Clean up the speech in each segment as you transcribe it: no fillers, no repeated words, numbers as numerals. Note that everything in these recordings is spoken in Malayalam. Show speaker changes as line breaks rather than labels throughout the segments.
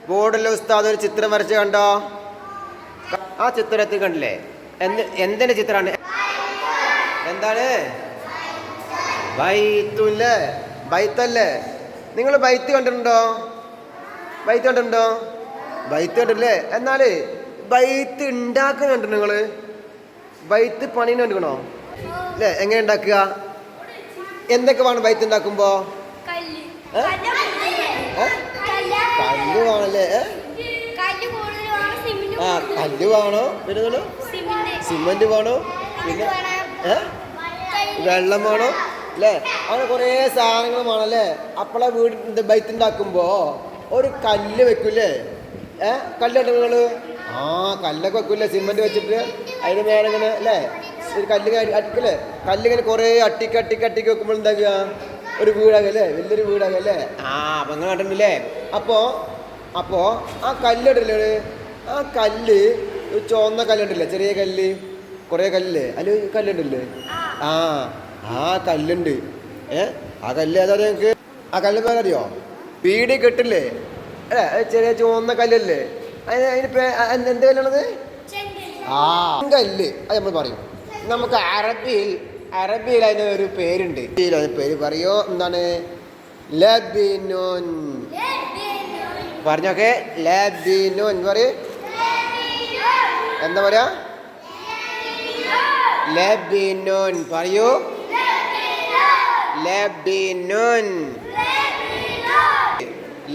ബോർഡിലെ ഉസ്താദ് ഒരു ചിത്രം വരച്ച് കണ്ടോ? ആ ചിത്രത്തിൽ കണ്ടില്ലേ? എന്തിന്റെ ചിത്രമാണ്? എന്താണ്? ബൈത്തുല്ലേ? ബൈത്തല്ലേ? നിങ്ങൾ ബൈത്ത് കണ്ടിട്ടുണ്ടോ? ബൈത്ത് കണ്ടിട്ടുണ്ടോ? ബൈത്ത് കണ്ടില്ലേ? എന്നാല് ബൈത്ത് ഉണ്ടാക്കുന്ന കണ്ടിട്ടുണ്ടോ നിങ്ങള്? ബൈത്ത് പണീനെ കണ്ടിക്കണോ അല്ലേ? എങ്ങനെ ഉണ്ടാക്കുക? എന്തൊക്കെ വേണം ബൈത്ത് ഉണ്ടാക്കുമ്പോ? കല്ല് വേണല്ലേ? ആ കല്ല് വേണോ? പിന്നെ സിമന്റ് വേണോ? പിന്നെ വെള്ളം വേണോ അല്ലേ? അങ്ങനെ കുറേ സാധനങ്ങൾ വേണല്ലേ? അപ്പോളെ വീട് ബൈത്ത് ഉണ്ടാക്കുമ്പോ ഒരു കല്ല് വെക്കൂലേ? കല്ലുണ്ട് നിങ്ങള്? ആ കല്ലൊക്കെ വെക്കൂല്ലേ? സിമന്റ് വെച്ചിട്ട് അതിന് മേലെ ഇങ്ങനെ അല്ലേ ഒരു കല്ലിങ്ങനെ അടിക്കല്ലേ? കല്ലിങ്ങനെ കുറേ അട്ടിക്ക് വെക്കുമ്പോൾ എന്താക്കുക? ഒരു വീടാകല്ലേ? വലിയൊരു വീടാകല്ലേ? ആ അപ്പൊ അങ്ങനെ കണ്ടിട്ടില്ലേ? അപ്പോ ആ കല്ലിടല്ലേ? ആ കല്ല് ഒരു ചുവന്ന കല്ലുണ്ടല്ലേ? ചെറിയ കല്ല്, കുറേ കല്ലില്ലേ? അതിൽ കല്ലുണ്ടല്ലേ? ആ കല്ലുണ്ട്. ആ കല്ല് ഏതാ നിങ്ങൾക്ക്? ആ കല്ല് പേരറിയോ? പീടി കെട്ടില്ലേ ചെറിയ ചുവന്ന കല്ലല്ലേ? അതിന് എന്ത് കല്ലാണത്? ആ കല്ല്. അത് നമ്മൾ പറയും. നമുക്ക് അറബിയിൽ അതിന് ഒരു പേരുണ്ട്. പേര് പറയോ? എന്താണ്? ലബിനുൻ. പറഞ്ഞോക്കെ ലബിനുൻ പറയ്. എന്താ പറയാ? ലബിനുൻ പറയൂ. ലബിനുൻ.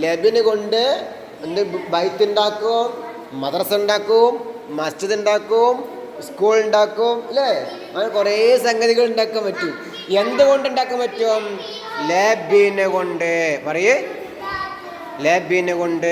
ലബിന് കൊണ്ട് എന്ത് ബൈത്ത് ഉണ്ടാക്കും, മദ്രസ ഉണ്ടാക്കും, മസ്ജിദ് ഉണ്ടാക്കും, സ്കൂൾ ഉണ്ടാക്കും അല്ലേ? അങ്ങനെ കുറേ സംഗതികൾ ഉണ്ടാക്കാൻ പറ്റും. എന്തുകൊണ്ട് ഉണ്ടാക്കാൻ പറ്റും? ലബിനെ കൊണ്ട് പറയേ. ലബിനെ കൊണ്ട്